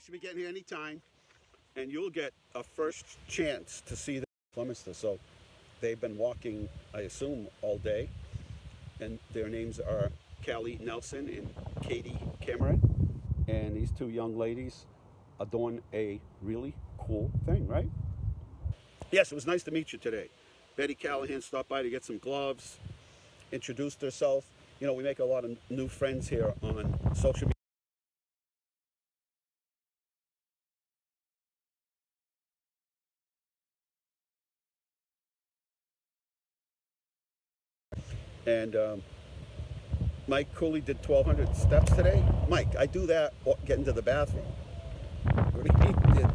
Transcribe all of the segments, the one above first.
should be getting here any time, and you'll get a first chance to see the Leominster. So they've been walking, I assume, all day, and their names are Callie Nelson and Katie Cameron, and these two young ladies are doing a really cool thing, right? Yes, it was nice to meet you today. Betty Callahan stopped by to get some gloves, introduced herself. You know, we make a lot of new friends here on social media. And Mike Cooley did 1,200 steps today. Mike, I do that getting to the bathroom. What do you mean you did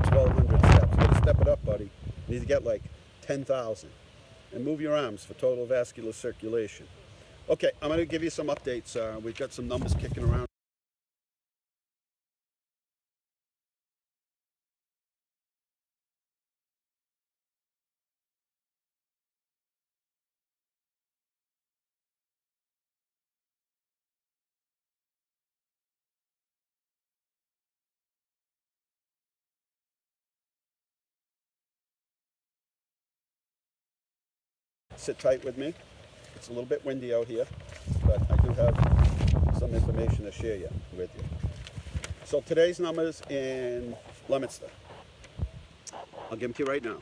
1,200 steps? You gotta step it up, buddy. You need to get like 10,000. And move your arms for total vascular circulation. Okay, I'm going to give you some updates. We've got some numbers kicking around. Sit tight with me. It's a little bit windy out here, but I do have some information to share with you. So today's numbers in Leominster, I'll give them to you right now.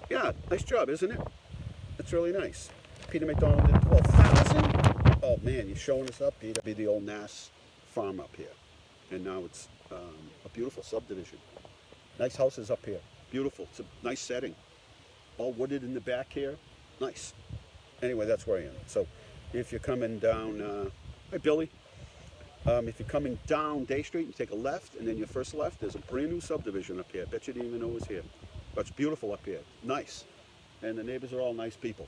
Yeah, nice job, isn't it? That's really nice. Peter McDonald did 12,000. Oh man, you're showing us up, Peter. Be the old Nass farm up here, and now it's a beautiful subdivision. Nice houses up here, beautiful. It's a nice setting. All wooded in the back here. Nice. Anyway, that's where I am. So if you're coming down, hi Billy. If you're coming down Day Street, you take a left, and then your first left, there's a brand new subdivision up here. Bet you didn't even know it was here. But it's beautiful up here. Nice. And the neighbors are all nice people.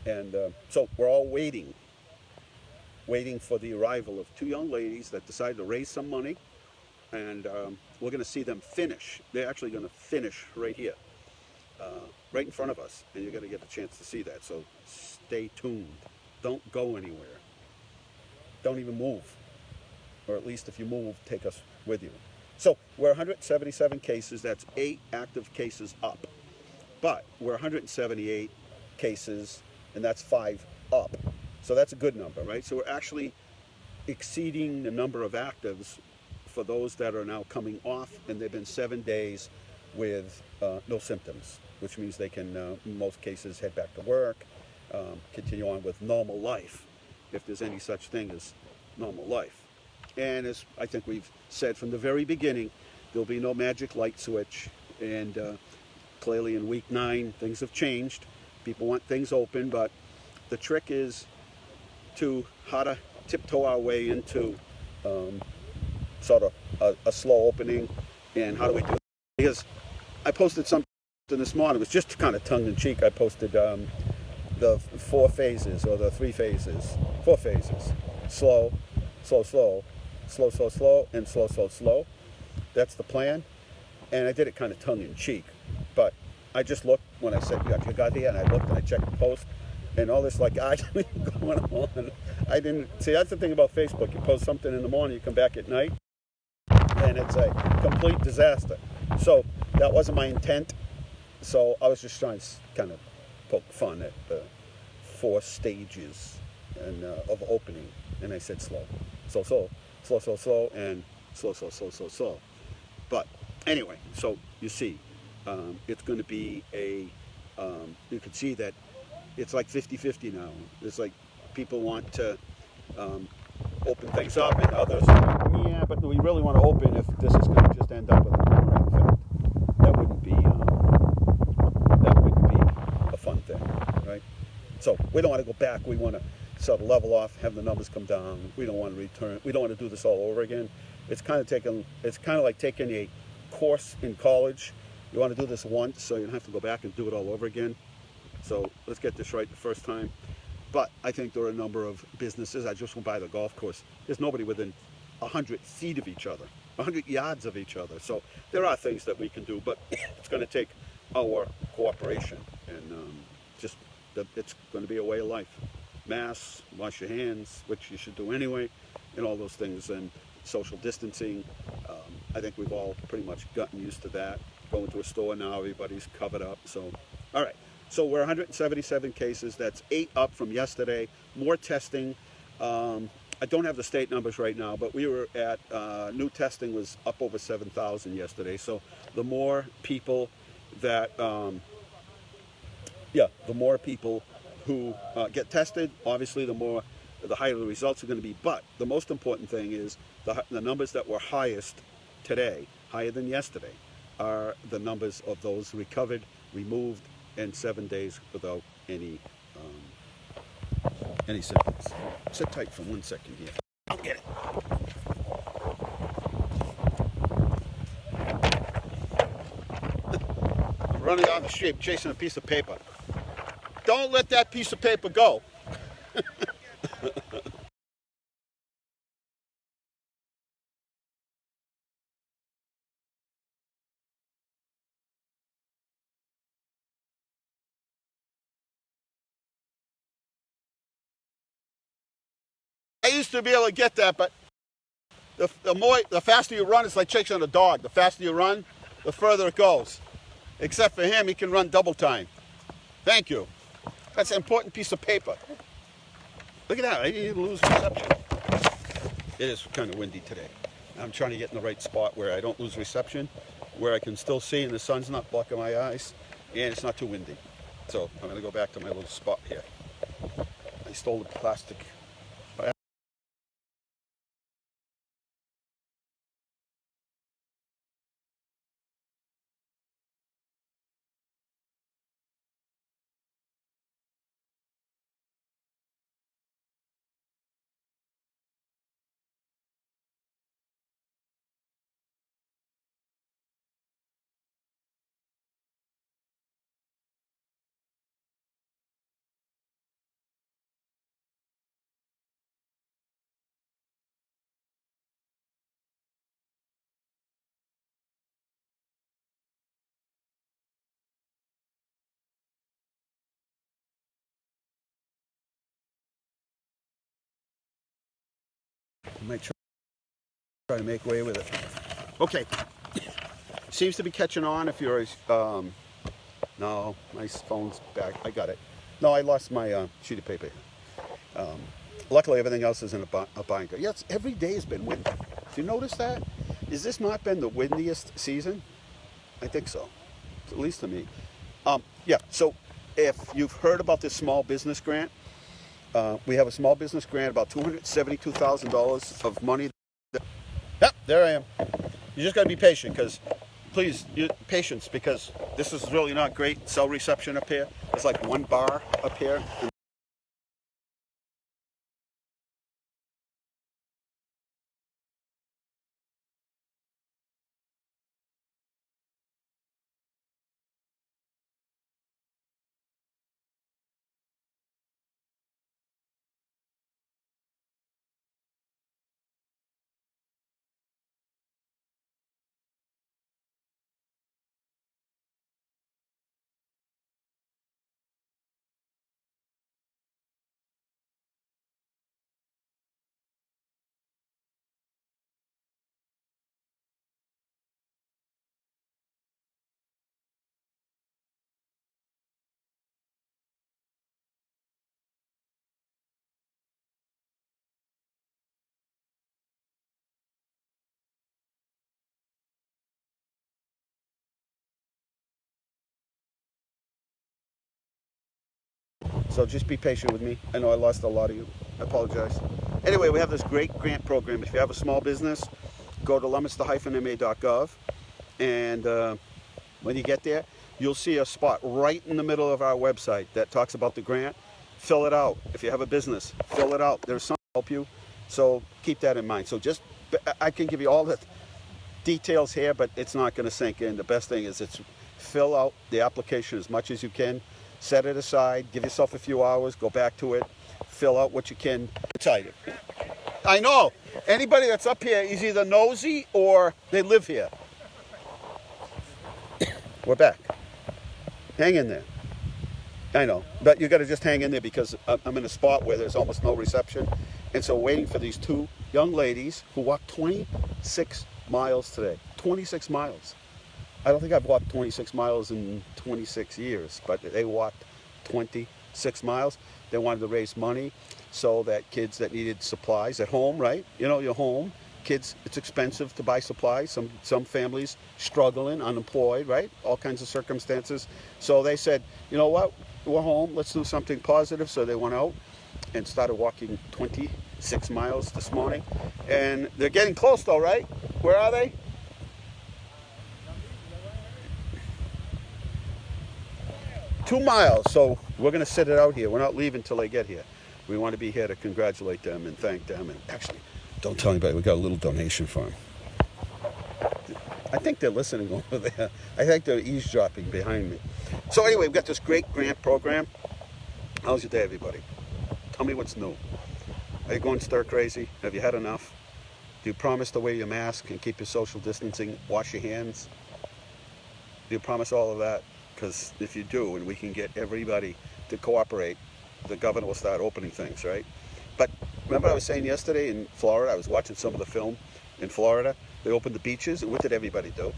And so we're all waiting for the arrival of two young ladies that decided to raise some money. And we're going to see them finish. They're actually going to finish right here. Right in front of us, and you're going to get a chance to see that. So stay tuned. Don't go anywhere. Don't even move. Or at least if you move, take us with you. So we're 177 cases. That's 8 active cases up. But we're 178 cases, and that's 5 up. So that's a good number, right? So we're actually exceeding the number of actives for those that are now coming off, and they've been 7 days with no symptoms, which means they can, in most cases, head back to work, continue on with normal life, if there's any such thing as normal life. And as I think we've said from the very beginning, there'll be no magic light switch. And clearly in week 9, things have changed. People want things open, but the trick is to how to tiptoe our way into sort of a slow opening. And how do we do it? Because I posted something this morning. It was just kind of tongue-in-cheek. I posted the 4 phases, or the 3 phases. 4 phases. Slow, slow, slow, slow, slow, slow, and slow, slow, slow. That's the plan. And I did it kind of tongue-in-cheek. But I just looked when I said, you got here, and I looked and I checked the post, and all this like arguing going on. I didn't see. That's the thing about Facebook. You post something in the morning, you come back at night, and it's a complete disaster. So that wasn't my intent. So I was just trying to kind of poke fun at the 4 stages and of opening. And I said slow, slow, slow, slow, slow, slow, and slow, slow, slow, slow, slow. But anyway, so you see, it's going to be a, you can see that it's like 50-50 now. It's like people want to open things up, and others are like, yeah, but we really want to open if this is going to just end up with a boomerang effect. That wouldn't be a fun thing, right? So we don't want to go back. We want to sort of level off, have the numbers come down. We don't want to return. We don't want to do this all over again. It's kind of like taking a course in college. You want to do this once, so you don't have to go back and do it all over again. So let's get this right the first time. But I think there are a number of businesses. I just went by the golf course. There's nobody within 100 feet of each other, 100 yards of each other. So there are things that we can do, but it's going to take our cooperation. And it's going to be a way of life. Masks, wash your hands, which you should do anyway, and all those things. And social distancing. I think we've all pretty much gotten used to that. Going to a store now, everybody's covered up. So, all right. So we're 177 cases. That's 8 up from yesterday. More testing. I don't have the state numbers right now, but we were at, new testing was up over 7,000 yesterday. So the more people that, the more people who get tested, obviously the higher the results are going to be. But the most important thing is the numbers that were highest today, higher than yesterday, are the numbers of those recovered, removed, and 7 days without any symptoms. Sit tight for 1 second here. I'll get it. I'm running down the street chasing a piece of paper. Don't let that piece of paper go. I used to be able to get that, but the faster you run, it's like chasing a dog. The faster you run, the further it goes. Except for him, he can run double time. Thank you. That's an important piece of paper. Look at that, I didn't lose reception. It is kind of windy today. I'm trying to get in the right spot where I don't lose reception, where I can still see and the sun's not blocking my eyes, and it's not too windy. So I'm gonna go back to my little spot here. I stole the plastic. I might try to make way with it. Okay. Seems to be catching on if you're, no, my phone's back. I got it. No, I lost my sheet of paper. Luckily, everything else is in a binder. Yes, every day has been windy. Do you notice that? Has this not been the windiest season? I think so, at least to me. Yeah, so if you've heard about this small business grant, we have a small business grant, about $272,000 of money. Yep, there I am. You just got to be patient, because, please, patience, because this is really not great cell reception up here. It's like one bar up here. So just be patient with me. I know I lost a lot of you. I apologize. Anyway, we have this great grant program. If you have a small business, go to leominster-ma.gov, and when you get there, you'll see a spot right in the middle of our website that talks about the grant. Fill it out. If you have a business, fill it out. There's something to help you. So keep that in mind. So I can give you all the details here, but it's not going to sink in. The best thing is fill out the application as much as you can. Set it aside, give yourself a few hours, go back to it, fill out what you can. Excited. I know. Anybody that's up here is either nosy or they live here. We're back. Hang in there. I know, but you got to just hang in there, because I'm in a spot where there's almost no reception, And so waiting for these two young ladies who walked 26 miles today. 26 miles. I don't think I've walked 26 miles in 26 years, but they walked 26 miles. They wanted to raise money so that kids that needed supplies at home, right? You know, you're home. Kids, it's expensive to buy supplies. Some families struggling, unemployed, right? All kinds of circumstances. So they said, you know what? We're home. Let's do something positive. So they went out and started walking 26 miles this morning. And they're getting close though, right? Where are they? Two miles. So we're going to sit it out here. We're not leaving till they get here. We want to be here to congratulate them and thank them. And actually, don't tell anybody, we got a little donation for them. I think they're listening over there. I think they're eavesdropping behind me. So anyway, we've got this great grant program. How's your day, everybody? Tell me what's new. Are you going stir crazy? Have you had enough? Do you promise to wear your mask and keep your social distancing, wash your hands? Do you promise all of that? Because if you do, and we can get everybody to cooperate, the governor will start opening things, right? But remember I was saying yesterday in Florida, I was watching some of the film in Florida. They opened the beaches, and what did everybody do?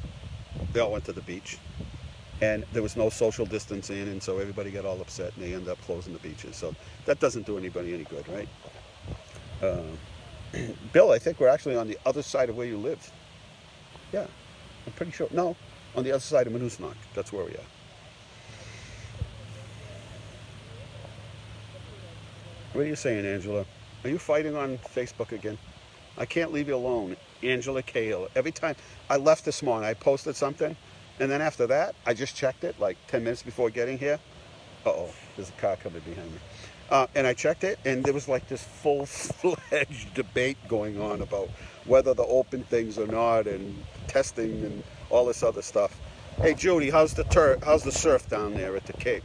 They all went to the beach. And there was no social distancing, and so everybody got all upset, and they ended up closing the beaches. So that doesn't do anybody any good, right? Bill, I think we're actually on the other side of where you live. Yeah, I'm pretty sure. No, on the other side of Manusnak. That's where we are. What are you saying, Angela? Are you fighting on Facebook again? I can't leave you alone. Angela Cahill. Every time I left this morning, I posted something, and then after that, I just checked it like 10 minutes before getting here. Uh-oh, there's a car coming behind me. And I checked it, and there was like this full-fledged debate going on about whether to open things or not, and testing and all this other stuff. Hey, Judy, how's the surf down there at the Cape?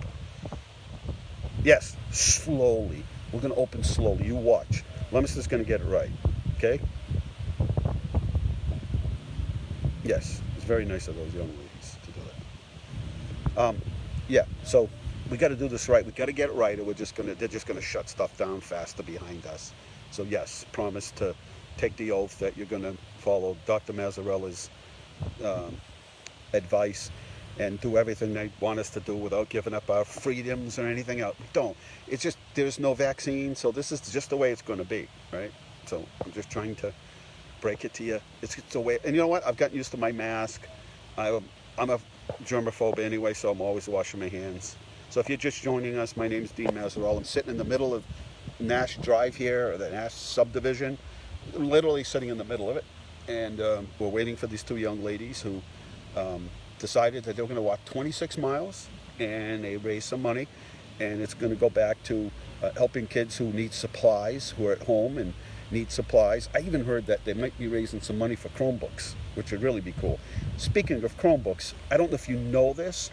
Yes, slowly. We're going to open slowly. You watch. Leominster's going to get it right. Okay? Yes, it's very nice of those young ladies to do that. Yeah, so we got to do this right. We got to get it right, or they're just gonna shut stuff down faster behind us. So yes, promise to take the oath that you're gonna follow Dr. Mazzarella's advice and do everything they want us to do without giving up our freedoms or anything else. We don't. It's just there's no vaccine, so this is just the way it's going to be, right? So I'm just trying to break it to you. It's the way. And you know what? I've gotten used to my mask. I'm a germaphobe anyway, so I'm always washing my hands. So if you're just joining us, my name is Dean Mazzarella. I'm sitting in the middle of Nash Drive here, or the Nash subdivision, literally sitting in the middle of it. And we're waiting for these two young ladies who decided that they were going to walk 26 miles, and they raised some money, and it's going to go back to helping kids who need supplies, who are at home and need supplies. I even heard that they might be raising some money for Chromebooks, which would really be cool. Speaking of Chromebooks, I don't know if you know this,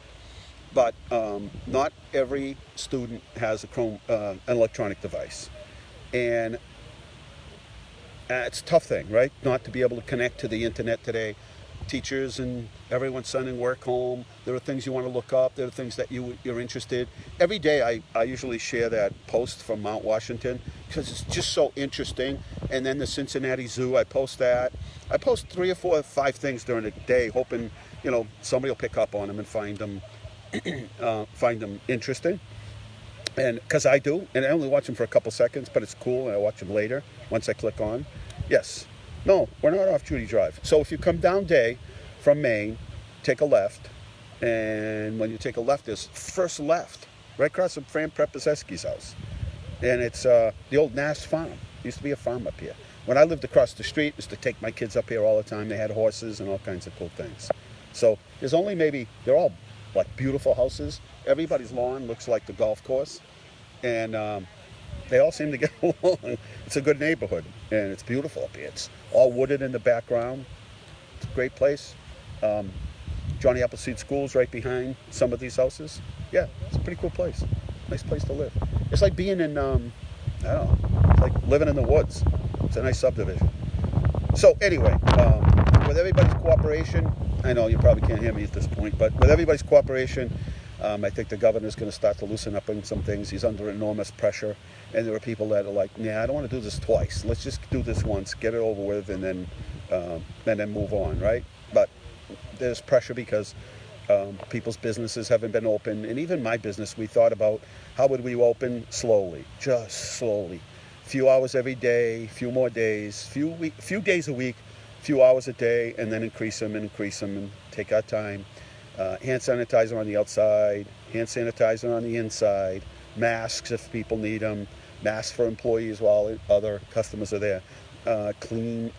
but not every student has an electronic device. And it's a tough thing, right? Not to be able to connect to the internet today. Teachers and everyone's sending work home. There are things you want to look up. There are things that you're interested. Every day I usually share that post from Mount Washington because it's just so interesting. And then the Cincinnati Zoo, I post that. I post 3 or 4 or 5 things during the day, hoping somebody will pick up on them and find them interesting. And because I do, and I only watch them for a couple seconds, but it's cool, and I watch them later once I click on. Yes. No, we're not off Judy Drive. So if you come down Day from Maine, take a left, and when you take a left, there's first left, right across from Fran Preposeski's house. And it's the old Nash farm. There used to be a farm up here. When I lived across the street, I used to take my kids up here all the time. They had horses and all kinds of cool things. So there's only they're all like beautiful houses. Everybody's lawn looks like the golf course. And they all seem to get along. It's a good neighborhood, and it's beautiful up here. It's all wooded in the background. It's a great place. Johnny Appleseed School's right behind some of these houses. Yeah, it's a pretty cool place. Nice place to live. It's like being in, I don't know, it's like living in the woods. It's a nice subdivision. So anyway, with everybody's cooperation, I know you probably can't hear me at this point, but with everybody's cooperation, I think the governor's going to start to loosen up on some things. He's under enormous pressure, and there are people that are like, "Yeah, I don't want to do this twice. Let's just do this once, get it over with, and then move on." Right? But there's pressure because people's businesses haven't been open, and even my business, we thought about how would we open slowly, just slowly, few hours every day, few more days, few days a week, few hours a day, and then increase them and take our time. Hand sanitizer on the outside, hand sanitizer on the inside, masks if people need them, masks for employees while other customers are there.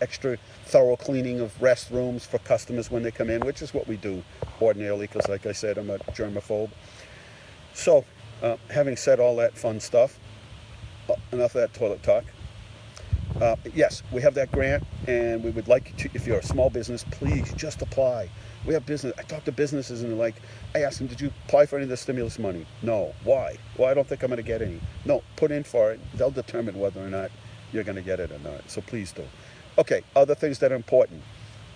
Extra thorough cleaning of restrooms for customers when they come in, which is what we do ordinarily because, like I said, I'm a germaphobe. So, having said all that fun stuff, enough of that toilet talk. Yes, we have that grant, and we would like to, if you're a small business, please just apply. We have business. I talk to businesses, and they're like, I ask them, did you apply for any of the stimulus money? No. Why? Well, I don't think I'm going to get any. No, put in for it. They'll determine whether or not you're going to get it or not. So please do. Okay, other things that are important.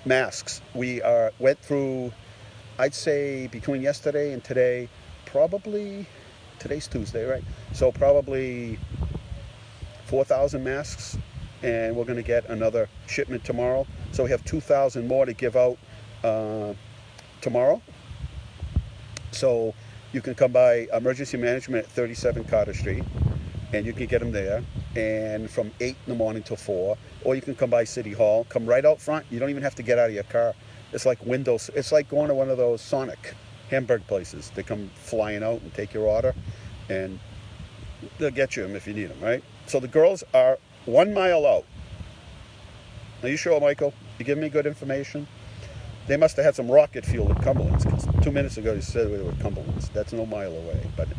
Masks. We went through, I'd say, between yesterday and today, probably, today's Tuesday, right? So probably 4,000 masks, and we're going to get another shipment tomorrow. So we have 2,000 more to give out tomorrow. So you can come by Emergency Management at 37 Carter Street, and you can get them there, and from 8 in the morning till 4, or you can come by City Hall, come right out front. You don't even have to get out of your car. It's like windows. It's like going to one of those Sonic hamburger places. They come flying out and take your order, and they'll get you them if you need them, right? So the girls are 1 mile out. Are you sure, Michael? You giving me good information? They must have had some rocket fuel at Cumberland's, because 2 minutes ago you said we were at Cumberland's. That's no mile away. But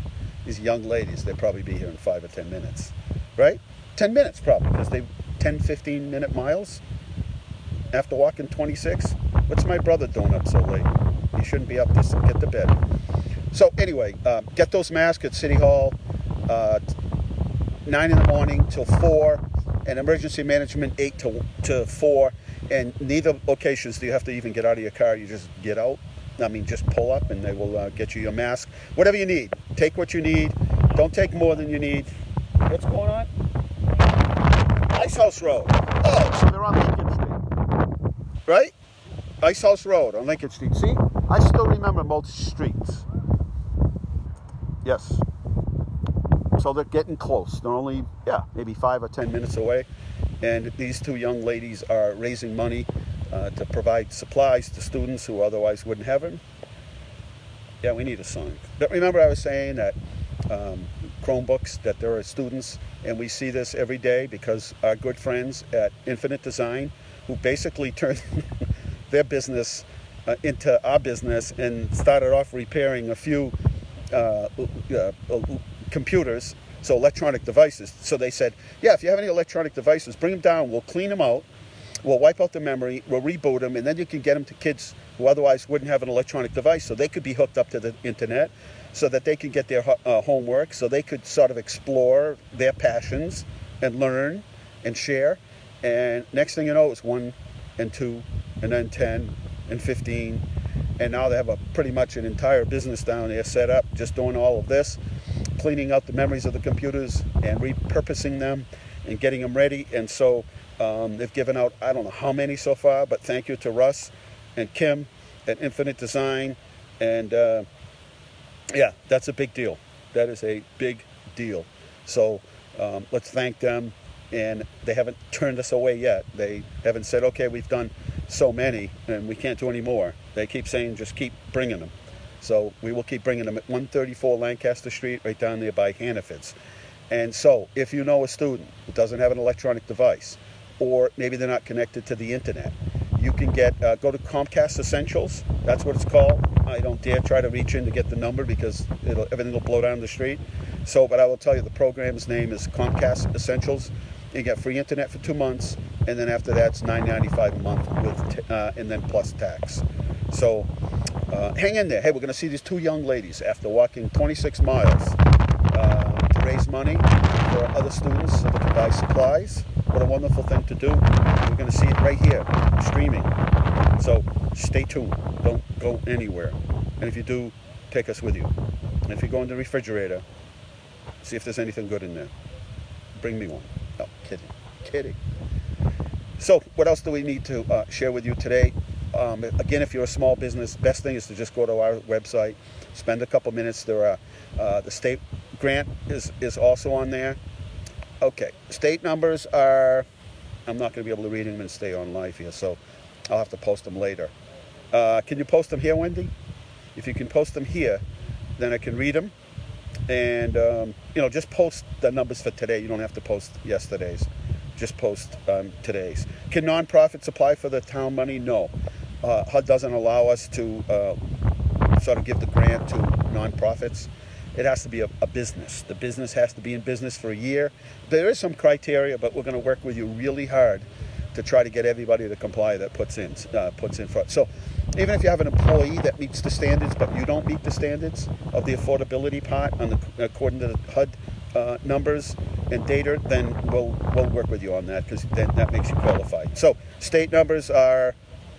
these young ladies, they'll probably be here in 5 or 10 minutes, right? 10 minutes probably, because they 10, 15-minute miles after walking 26. What's my brother doing up so late? He shouldn't be up this. Get to bed. So anyway, get those masks at City Hall, 9 in the morning till 4, and Emergency Management 8 to 4. And neither locations do you have to even get out of your car. You just get out. I mean, just pull up and they will get you your mask. Whatever you need. Take what you need. Don't take more than you need. What's going on? Ice House Road. Oh, so they're on Lincoln Street. Right? Ice House Road on Lincoln Street. See? I still remember most streets. Yes. So they're getting close. They're only, maybe 5 or 10 minutes away. And these two young ladies are raising money to provide supplies to students who otherwise wouldn't have them. Yeah, we need a song. But remember I was saying that Chromebooks, that there are students, and we see this every day because our good friends at Infinite Design, who basically turned their business into our business and started off repairing a few computers, so electronic devices. So they said, yeah, if you have any electronic devices, bring them down. We'll clean them out. We'll wipe out the memory. We'll reboot them. And then you can get them to kids who otherwise wouldn't have an electronic device. So they could be hooked up to the internet so that they can get their homework, so they could sort of explore their passions and learn and share. And next thing you know, it's 1 and 2 and then 10 and 15. And now they have pretty much an entire business down there set up just doing all of this, cleaning out the memories of the computers and repurposing them and getting them ready. And so they've given out, I don't know how many so far, but thank you to Russ and Kim at Infinite Design. And that's a big deal. That is a big deal. So let's thank them. And they haven't turned us away yet. They haven't said, okay, we've done so many and we can't do any more. They keep saying, just keep bringing them. So we will keep bringing them at 134 Lancaster Street, right down there by Hannaford's. And so if you know a student who doesn't have an electronic device, or maybe they're not connected to the internet, you can go to Comcast Essentials. That's what it's called. I don't dare try to reach in to get the number because everything will blow down the street. So, but I will tell you, the program's name is Comcast Essentials. You get free internet for 2 months, and then after that, it's $9.95 a month with, and then plus tax. So hang in there. Hey, we're going to see these two young ladies after walking 26 miles to raise money for other students so they can buy supplies. What a wonderful thing to do. We're going to see it right here, streaming. So stay tuned. Don't go anywhere. And if you do, take us with you. And if you go in the refrigerator, see if there's anything good in there. Bring me one. No, kidding. So what else do we need to share with you today? Again, if you're a small business, best thing is to just go to our website, spend a couple minutes. There are the state grant is also on there. Okay, state numbers are, I'm not going to be able to read them and stay on live here, so I'll have to post them later. Can you post them here, Wendy? If you can post them here, then I can read them. And, just post the numbers for today. You don't have to post yesterday's. Just post today's. Can nonprofits apply for the town money? No. HUD doesn't allow us to sort of give the grant to nonprofits. It has to be a business. The business has to be in business for a year. There is some criteria, but we're going to work with you really hard to try to get everybody to comply that puts in front. So even if you have an employee that meets the standards, but you don't meet the standards of the affordability part according to the HUD numbers and data, then we'll work with you on that, because then that makes you qualified. So state numbers are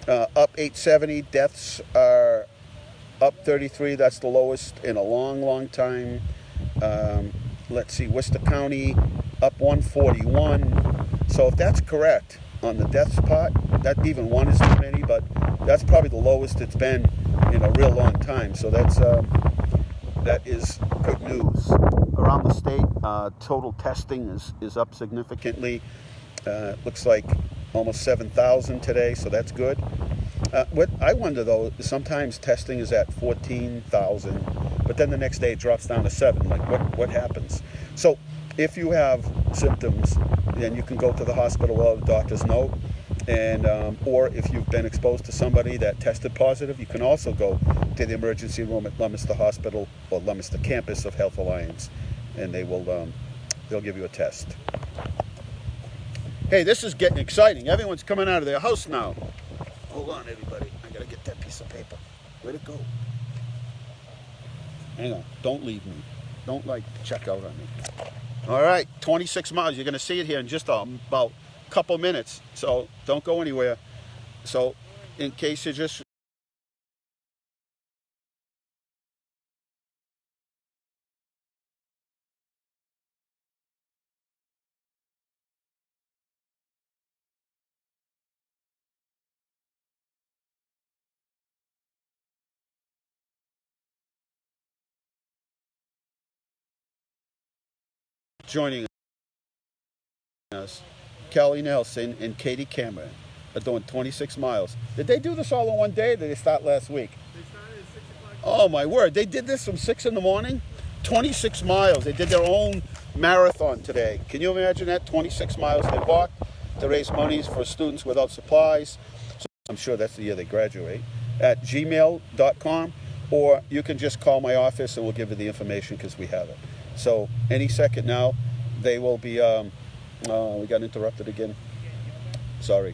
up 870. Deaths are up 33. That's the lowest in a long time. Let's see, Worcester County up 141. So if that's correct on the deaths part, that even one is too many, but that's probably the lowest it's been in a real long time. So that is good news. Around the state, total testing is up significantly. Looks like almost 7,000 today, so that's good. What I wonder, though, is sometimes testing is at 14,000, but then the next day it drops down to 7. Like, what happens? So if you have symptoms, then you can go to the hospital without a doctor's note. And or if you've been exposed to somebody that tested positive, you can also go to the emergency room at Leominster Hospital or Leominster campus of Health Alliance, and they'll give you a test. Hey, this is getting exciting. Everyone's coming out of their house now. Hold on, everybody. I gotta get that piece of paper. Where'd it go? Hang on. Don't leave me. Don't check out on me. All right, 26 miles. You're gonna see it here in just about a couple minutes. So don't go anywhere. So in case you just joining us, Kelly Nelson and Katie Cameron are doing 26 miles. Did they do this all in one day, or did they start last week? They started at 6 o'clock. Oh my word, they did this from 6 in the morning? 26 miles. They did their own marathon today. Can you imagine that? 26 miles they walked to raise monies for students without supplies. So I'm sure that's the year they graduate. At gmail.com, or you can just call my office and we'll give you the information because we have it. So any second now, they will be, we got interrupted again. Sorry.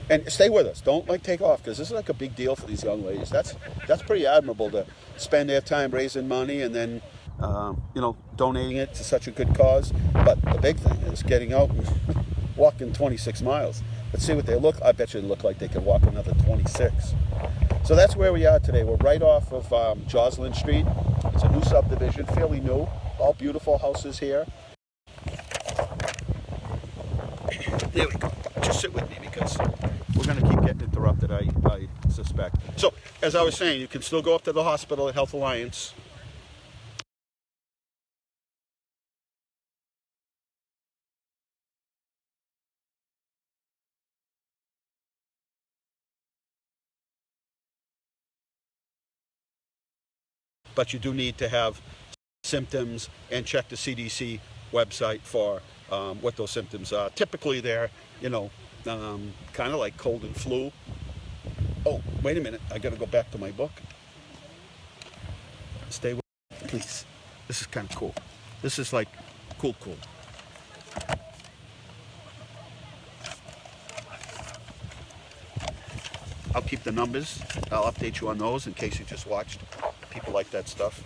And stay with us. Don't take off, because this is a big deal for these young ladies. That's pretty admirable to spend their time raising money and then, donating it to such a good cause. But the big thing is getting out and walking 26 miles. Let's see what they look. I bet you they look like they could walk another 26. So that's where we are today. We're right off of Joslyn Street. It's a new subdivision, fairly new. All beautiful houses here. There we go. Just sit with me because we're going to keep getting interrupted, I suspect. So, as I was saying, you can still go up to the hospital at Health Alliance. But you do need to have symptoms and check the CDC website for what those symptoms are. Typically they're, kind of like cold and flu. Oh, wait a minute. I got to go back to my book. Stay with me, please. This is kind of cool. This is like cool. I'll keep the numbers. I'll update you on those in case you just watched. People like that stuff.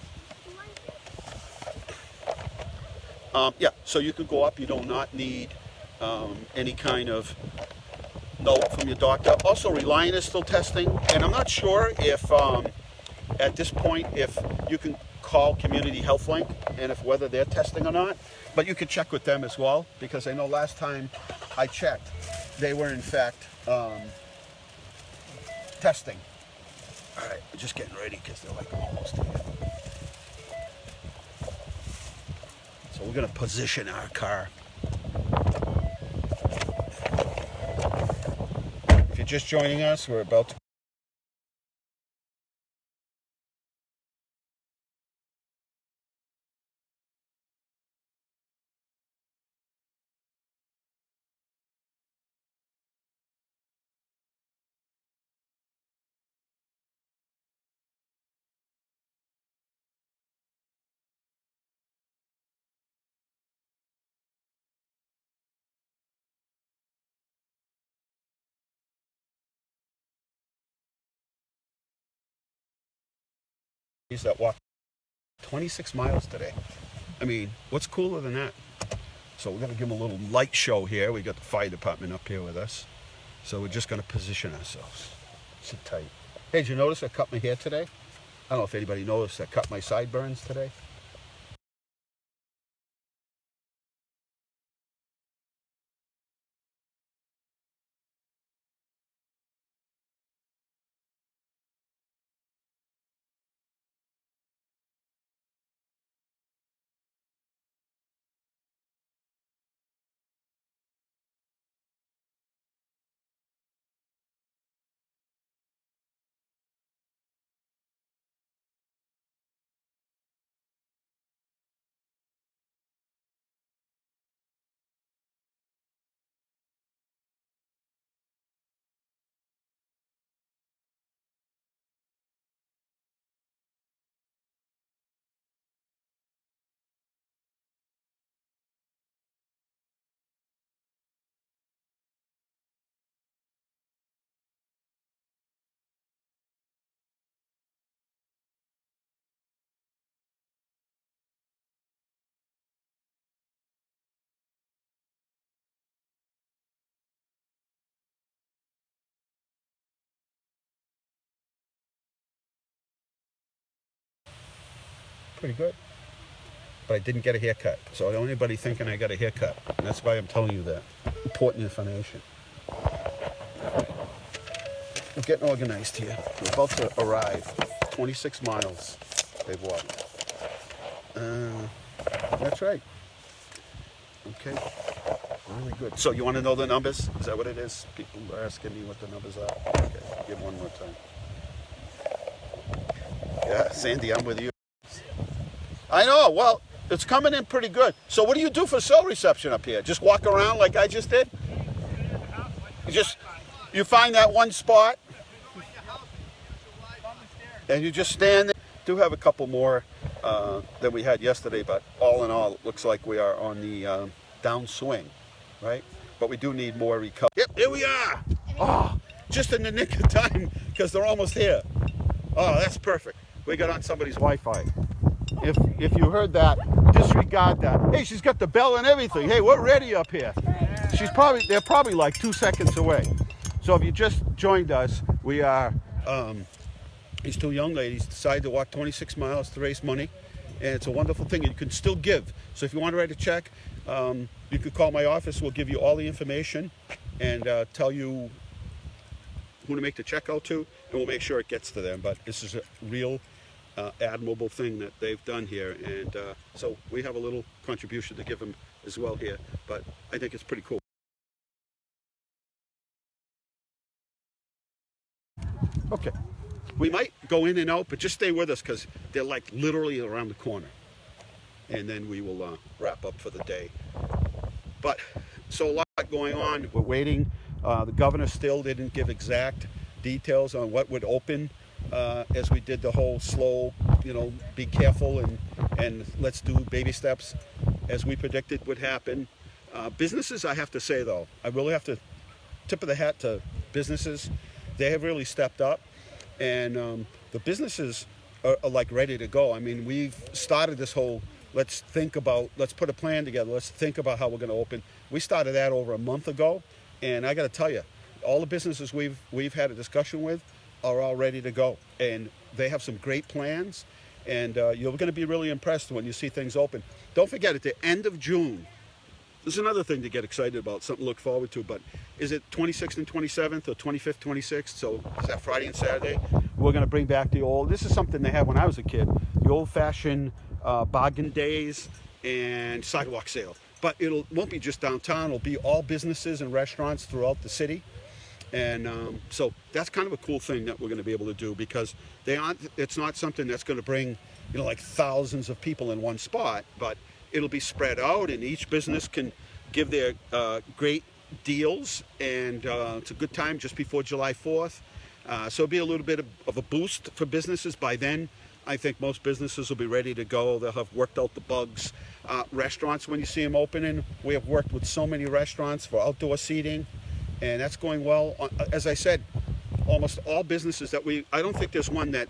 So you could go up. You do not need any kind of note from your doctor. Also, Reliant is still testing, and I'm not sure if at this point if you can call Community Health Link and if whether they're testing or not. But you could check with them as well, because I know last time I checked, they were in fact testing. All right, we're just getting ready because they're like almost here. So we're gonna position our car. If you're just joining us, we're about to that walk 26 miles today. I mean, what's cooler than that? So we're gonna give them a little light show here. We got the fire department up here with us. So we're just gonna position ourselves. Sit tight. Hey, did you notice I cut my hair today? I don't know if anybody noticed I cut my sideburns today. Pretty good. But I didn't get a haircut. So I don't want anybody thinking I got a haircut. And that's why I'm telling you that. Important information. We're getting organized here. We're about to arrive. 26 miles they've walked. That's right. Okay. Really good. So you want to know the numbers? Is that what it is? People are asking me what the numbers are. Okay. Give one more time. Yeah, Sandy, I'm with you. I know. Well, it's coming in pretty good. So what do you do for cell reception up here? Just walk around like I just did? You find that one spot and you just stand there. Do have a couple more than we had yesterday, but all in all, it looks like we are on the downswing, right? But we do need more recovery. Yep, here we are. Oh, just in the nick of time because they're almost here. Oh, that's perfect. We got on somebody's Wi-Fi. If you heard that, disregard that. Hey, she's got the bell and everything. Hey, we're ready up here. They're probably like 2 seconds away. So if you just joined us, we are, these two young ladies decided to walk 26 miles to raise money. And it's a wonderful thing. You can still give. So if you want to write a check, you could call my office. We'll give you all the information and tell you who to make the check out to, and we'll make sure it gets to them. But this is a real admirable thing that they've done here, and so we have a little contribution to give them as well here, but I think it's pretty cool. Okay, we might go in and out, but just stay with us because they're like literally around the corner, and then we will wrap up for the day. But so a lot going on. We're waiting. The governor still didn't give exact details on what would open as we did the whole slow, be careful and let's do baby steps as we predicted would happen. Businesses, I have to say though, I really have to tip of the hat to businesses. They have really stepped up, and the businesses are like ready to go. I mean, we've started this whole, let's put a plan together. Let's think about how we're going to open. We started that over a month ago, and I got to tell you, all the businesses we've had a discussion with are all ready to go. And they have some great plans, and you're going to be really impressed when you see things open. Don't forget, at the end of June, this is another thing to get excited about, something to look forward to, but is it 26th and 27th or 25th, 26th? So is that Friday and Saturday? We're going to bring back the old, this is something they had when I was a kid, the old-fashioned bargain days and sidewalk sale. But it won't be just downtown, it'll be all businesses and restaurants throughout the city. And so that's kind of a cool thing that we're going to be able to do, because it's not something that's going to bring, like thousands of people in one spot, but it'll be spread out, and each business can give their great deals, and it's a good time just before July 4th. So it'll be a little bit of a boost for businesses. By then, I think most businesses will be ready to go. They'll have worked out the bugs. Restaurants, when you see them opening, we have worked with so many restaurants for outdoor seating, and that's going well. As I said, almost all businesses I don't think there's one that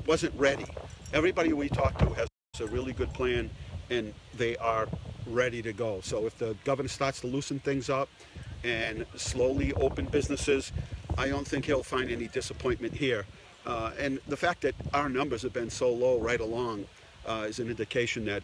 wasn't ready. Everybody we talk to has a really good plan, and they are ready to go. So if the governor starts to loosen things up and slowly open businesses, I don't think he'll find any disappointment here. And the fact that our numbers have been so low right along is an indication that,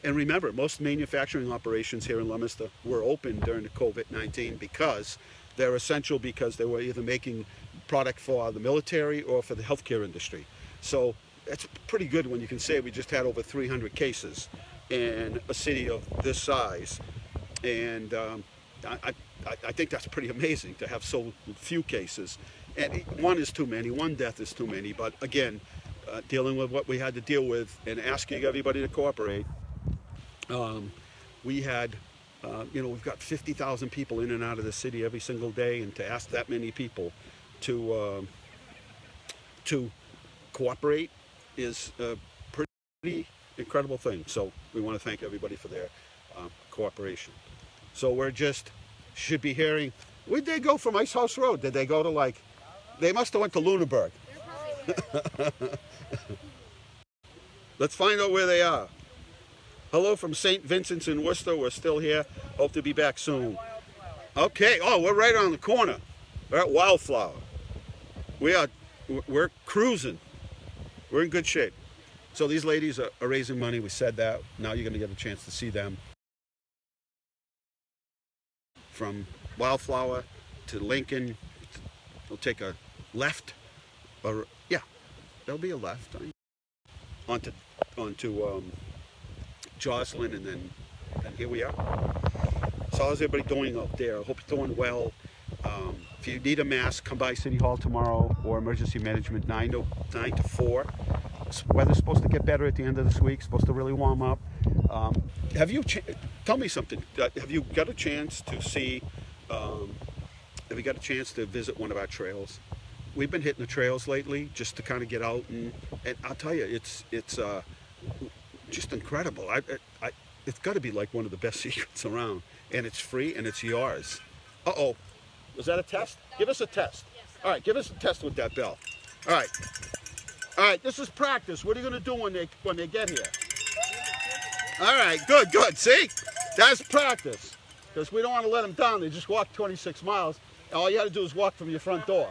and remember, most manufacturing operations here in Leominster were open during the COVID-19 because they're essential, because they were either making product for the military or for the healthcare industry. So it's pretty good when you can say we just had over 300 cases in a city of this size. And I think that's pretty amazing to have so few cases. And one is too many, one death is too many, but again, dealing with what we had to deal with and asking everybody to cooperate, we had, we've got 50,000 people in and out of the city every single day, and to ask that many people to cooperate is a pretty incredible thing. So we want to thank everybody for their cooperation. So we're should be hearing, where'd they go from Ice House Road? Did they go to they must have went to Lunenburg. Let's find out where they are. Hello from St. Vincent's in Worcester. We're still here. Hope to be back soon. Okay. Oh, we're right on the corner. We're at Wildflower. We're cruising. We're in good shape. So these ladies are raising money. We said that. Now you're going to get a chance to see them. From Wildflower to Lincoln, we'll take a left, or yeah, there'll be a left onto Joslyn, and here we are. So how's everybody doing out there? I hope you're doing well. If you need a mask, come by City Hall tomorrow, or Emergency Management 9 to 4. Weather's supposed to get better at the end of this week. Supposed to really warm up. Tell me something. Have you got a chance to see? Have you got a chance to visit one of our trails? We've been hitting the trails lately just to kind of get out, and I'll tell you, it's just incredible. It's got to be like one of the best secrets around, and it's free and it's yours. Uh-oh, was that a test? Give us a test. All right, give us a test with that bell. All right, this is practice. What are you going to do when they get here? All right, good. See, that's practice, because we don't want to let them down. They just walked 26 miles. All you got to do is walk from your front door.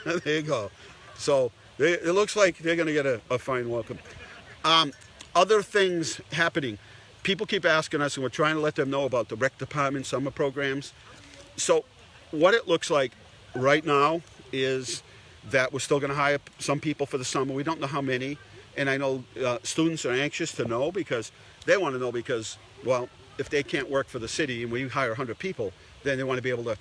There you go. So it looks like they're going to get a fine welcome. Other things happening. People keep asking us, and we're trying to let them know about the rec department summer programs. So what it looks like right now is that we're still going to hire some people for the summer. We don't know how many. And I know students are anxious to know, because they want to know, because, well, if they can't work for the city and we hire 100 people, then they want to be able to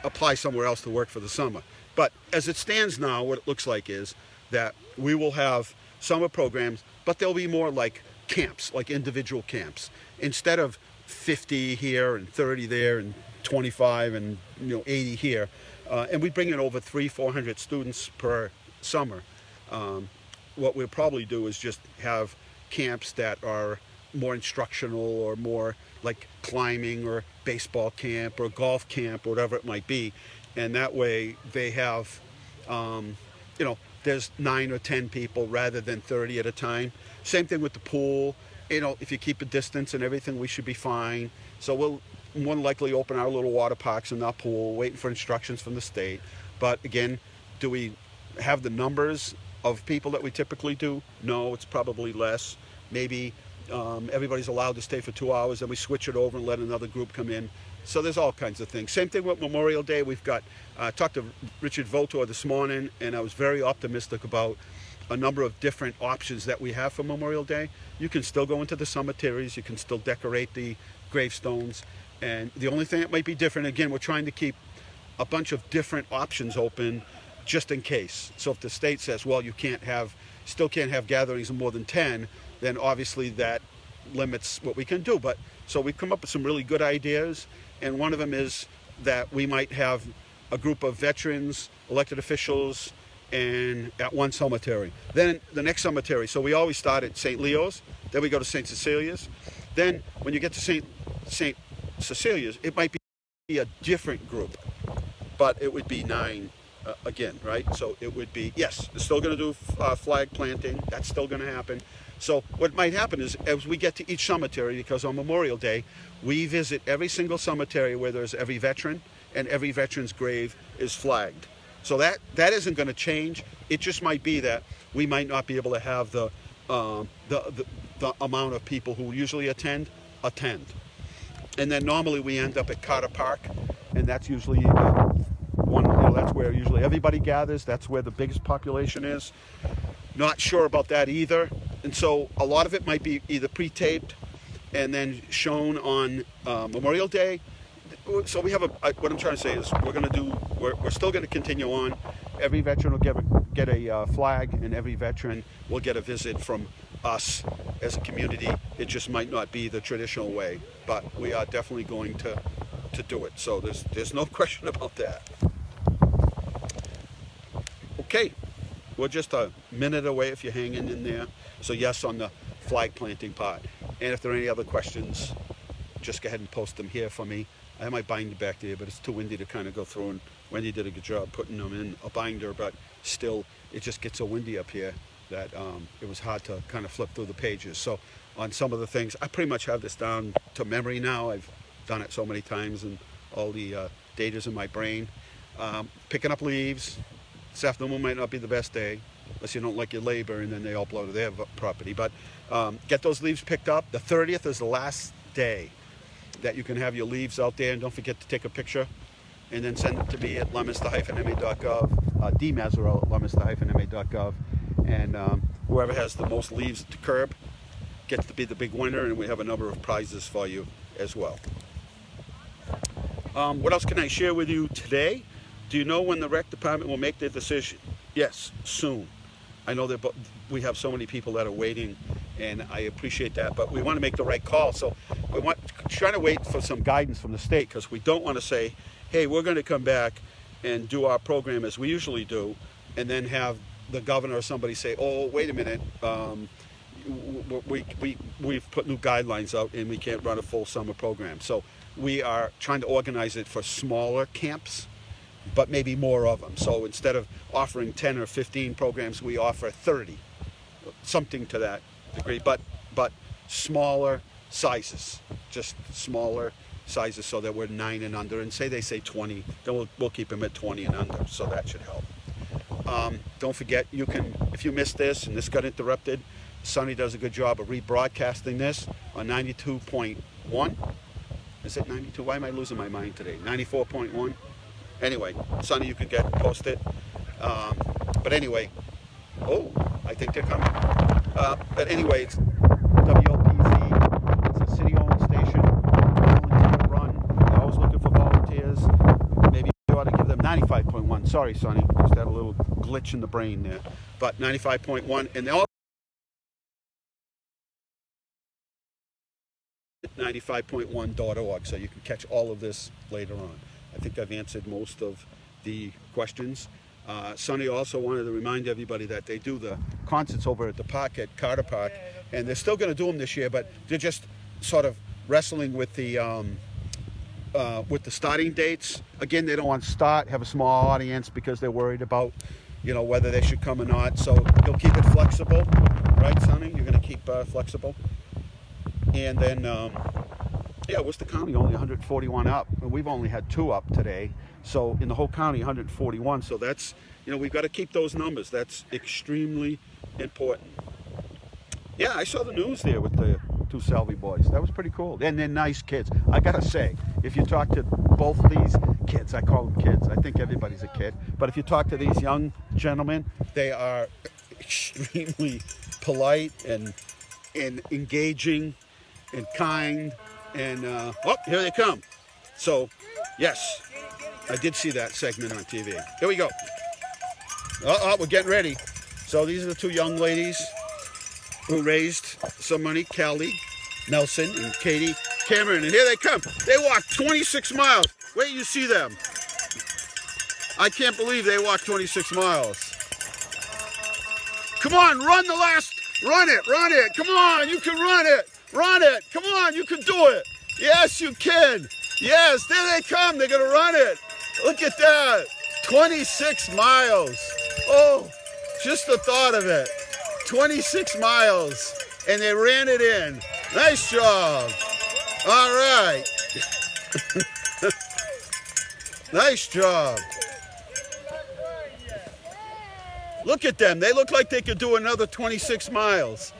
apply somewhere else to work for the summer. But as it stands now, what it looks like is that we will have summer programs, but they'll be more like camps, like individual camps. Instead of 50 here and 30 there and 25 and 80 here, and we bring in over 300-400 students per summer. What we'll probably do is just have camps that are more instructional, or more like climbing or baseball camp or golf camp or whatever it might be. And that way they have, there's 9 or 10 people rather than 30 at a time. Same thing with the pool. If you keep a distance and everything, we should be fine. So we'll more than likely open our little water parks in our pool, waiting for instructions from the state. But again, do we have the numbers of people that we typically do? No, it's probably less. Maybe everybody's allowed to stay for 2 hours, and we switch it over and let another group come in. So there's all kinds of things. Same thing with Memorial Day. We've got, talked to Richard Votor this morning, and I was very optimistic about a number of different options that we have for Memorial Day. You can still go into the cemeteries, you can still decorate the gravestones, and the only thing that might be different, again, we're trying to keep a bunch of different options open just in case. So if the state says, well, you still can't have gatherings of more than 10, then obviously that limits what we can do. But so we've come up with some really good ideas, and one of them is that we might have a group of veterans, elected officials, and at one cemetery. Then the next cemetery, so we always start at St. Leo's, then we go to St. Cecilia's. Then when you get to St. Cecilia's, it might be a different group, but it would be 9 again, right? So it would be, yes, they're still going to do flag planting. That's still going to happen. So what might happen is, as we get to each cemetery, because on Memorial Day, we visit every single cemetery where there's every veteran, and every veteran's grave is flagged. So that isn't going to change. It just might be that we might not be able to have the amount of people who usually attend. And then normally we end up at Carter Park, and that's usually that's where usually everybody gathers. That's where the biggest population is. Not sure about that either. And so a lot of it might be either pre-taped and then shown on Memorial Day. So we have what I'm trying to say is we're still going to continue on. Every veteran will get a flag, and every veteran will get a visit from us as a community. It just might not be the traditional way, but we are definitely going to do it. So there's no question about that. Okay, we're just a minute away if you're hanging in there. So yes, on the flag planting part. And if there are any other questions, just go ahead and post them here for me. I have my binder back there, but it's too windy to kind of go through, and Wendy did a good job putting them in a binder, but still it just gets so windy up here that it was hard to kind of flip through the pages. So on some of the things, I pretty much have this down to memory now. I've done it so many times, and all the data's in my brain. Picking up leaves. This afternoon might not be the best day, unless you don't like your labor and then they all blow to their property. But get those leaves picked up. The 30th is the last day that you can have your leaves out there, and don't forget to take a picture and then send it to me at leominster-ma.gov, dmazarel at leominster-ma.gov, and whoever has the most leaves to curb gets to be the big winner, and we have a number of prizes for you as well. What else can I share with you today? Do you know when the rec department will make their decision? Yes, soon. I know that we have so many people that are waiting, and I appreciate that, but we want to make the right call. So we want trying to wait for some guidance from the state, because we don't want to say, hey, we're going to come back and do our program as we usually do, and then have the governor or somebody say, oh, wait a minute, we've put new guidelines out and we can't run a full summer program. So we are trying to organize it for smaller camps, but maybe more of them. So instead of offering 10 or 15 programs, we offer 30, something to that degree, but smaller sizes, just smaller sizes, so that we're 9 and under. And say they say 20, then we'll keep them at 20 and under, so that should help. Don't forget, you can, if you missed this and this got interrupted, Sonny does a good job of rebroadcasting this on 92.1. Is it 92? Why am I losing my mind today? 94.1. Anyway, Sonny, you can post it. But anyway, oh, I think they're coming. But anyway, it's WLPZ. It's a city-owned station. Volunteer run. They're always looking for volunteers. Maybe you ought to give them 95.1. Sorry, Sonny, just had a little glitch in the brain there. But 95.1, and they all 95.1.org, so you can catch all of this later on. I think I've answered most of the questions. Sonny also wanted to remind everybody that they do the concerts over at the park at Carter Park, and they're still going to do them this year, but they're just sort of wrestling with the starting dates. Again, they don't want to have a small audience because they're worried about, whether they should come or not. So you'll keep it flexible, right, Sonny? You're going to keep flexible. And then Yeah, Worcester County only 141 up, and we've only had 2 up today. So in the whole county, 141. So that's, we've got to keep those numbers. That's extremely important. Yeah, I saw the news there with the 2 Salvi boys. That was pretty cool. And they're nice kids. I got to say, if you talk to both of these kids, I call them kids. I think everybody's a kid. But if you talk to these young gentlemen, they are extremely polite and engaging and kind. And, oh, here they come. So, yes, I did see that segment on TV. Here we go. We're getting ready. So these are the 2 young ladies who raised some money, Callie Nelson and Katie Cameron. And here they come. They walked 26 miles. Wait, you see them. I can't believe they walked 26 miles. Come on, run the last. Run it. Come on, you can run it. Run it. Come on, you can do it. Yes, you can. Yes, there they come. They're going to run it. Look at that. 26 miles. Oh, just the thought of it. 26 miles. And they ran it in. Nice job. All right. Nice job. Look at them. They look like they could do another 26 miles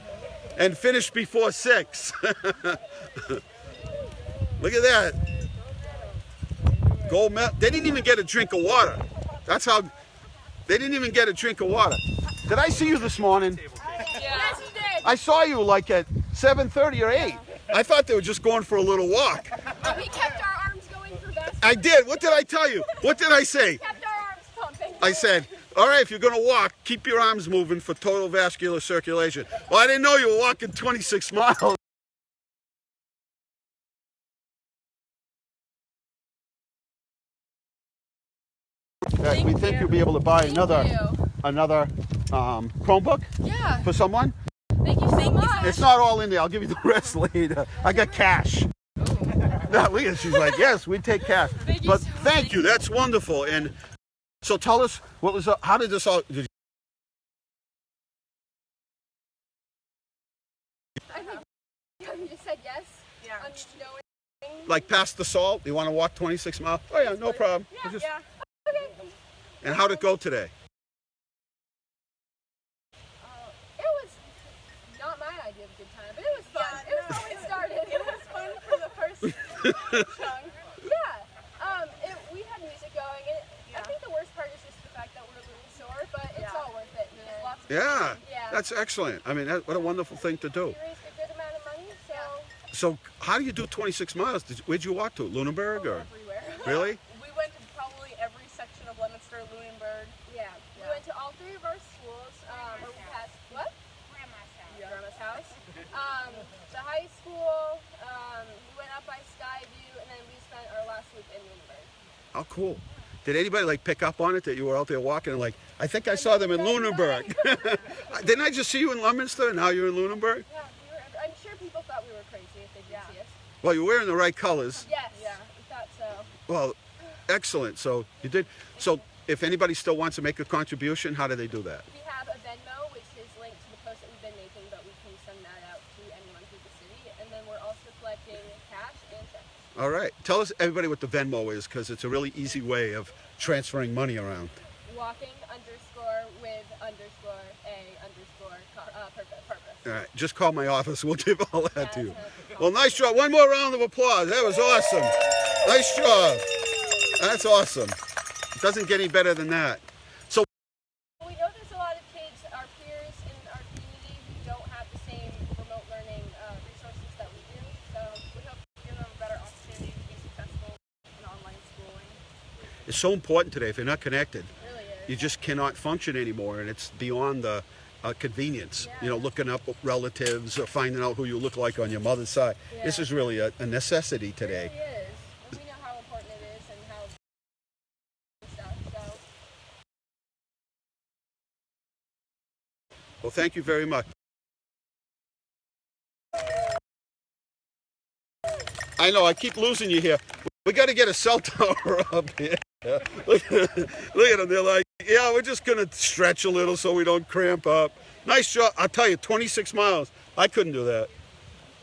and finish before 6. Look at that. Gold medal. They didn't even get a drink of water. That's how. They didn't even get a drink of water. Did I see you this morning? Yes, you did. I saw you like at 7:30 or 8. I thought they were just going for a little walk. We kept our arms going for best. I did. What did I tell you? What did I say? We kept our arms pumping. I said, all right, if you're going to walk, keep your arms moving for total vascular circulation. Well, I didn't know you were walking 26 miles. We think you'll be able to buy another Chromebook for someone. Thank you so much. It's not all in there. I'll give you the rest later. I got cash. No, look at, she's like, yes, we take cash. But thank you. That's wonderful. And so tell us, how did this all? I think you just said yes. Yeah. Like past the salt? You want to walk 26 miles? Oh yeah, no problem. Yeah. Okay. And how'd it go today? It was not my idea of a good time, but it was fun. Yeah, it was how it started. It was fun for the first chunk. Yeah. We had music going, and I think the worst part is just the fact that we're a little sore, but it's all worth it. Yeah, that's excellent. I mean, what a wonderful thing to do. We raised a good amount of money, So how do you do 26 miles? Where'd you walk to? Lunenburg or? Everywhere. Really? We went to probably every section of Leominster, Leonberg. Yeah. We went to all 3 of our schools. Where we passed what? Grandma's house. Grandma's house. The high school. We went up by Skyview, and then we spent our last week in Lunenburg. How cool. Did anybody like pick up on it that you were out there walking and like, I think I saw them in Lunenburg. Didn't I just see you in Leominster and now you're in Lunenburg? Yeah, I'm sure people thought we were crazy if they didn't see us. Well, you're wearing the right colors. Yes, we thought so. Well, excellent. So you did. So if anybody still wants to make a contribution, how do they do that? We have a Venmo, which is linked to the post that we've been making, but we can send that out to anyone through the city. And then we're also collecting cash and checks. All right. Tell us, everybody, what the Venmo is, because it's a really easy way of transferring money around. Walking _with _a purpose. All right. Just call my office. We'll give all that to you. Well, nice job. One more round of applause. That was awesome. Nice job. That's awesome. It doesn't get any better than that. So we know there's a lot of kids, our peers in our community, who don't have the same remote learning resources that we do. So we hope to give them a better opportunity to be successful in online schooling. it's so important today. If you're not connected, It really is. you just cannot function anymore, and it's beyond the convenience. You know, looking up relatives or finding out who you look like on your mother's side. This is really a necessity today. It really is. And we know how important it is and how stuff. So Well, thank you very much. I know, I keep losing you here. We got to get a cell tower up here. Look at them. They're like, yeah, we're just going to stretch a little so we don't cramp up. Nice job. I'll tell you, 26 miles. I couldn't do that.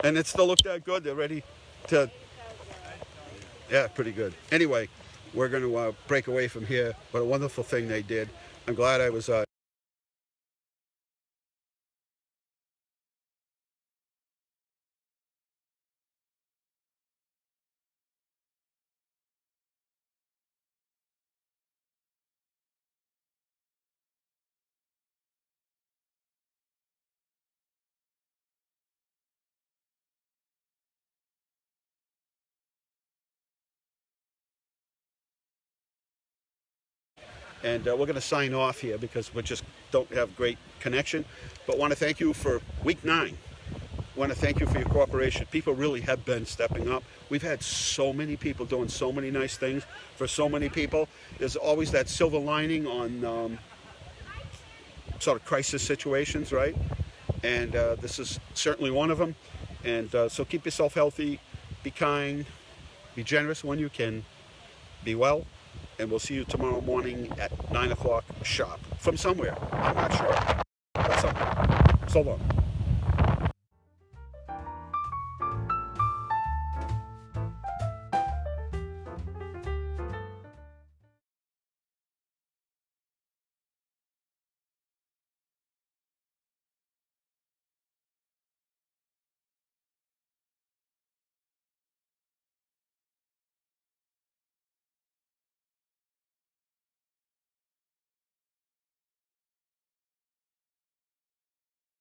And it still looked that good. They're ready to Yeah, pretty good. Anyway, we're going to break away from here. What a wonderful thing they did. I'm glad I was and we're going to sign off here because we just don't have great connection. But want to thank you for week 9. Want to thank you for your cooperation. People really have been stepping up. We've had so many people doing so many nice things for so many people. There's always that silver lining on sort of crisis situations, right? And this is certainly one of them. And so keep yourself healthy, be kind, be generous when you can, be well, and we'll see you tomorrow morning at 9 o'clock sharp from somewhere. I'm not sure, but somewhere. So long.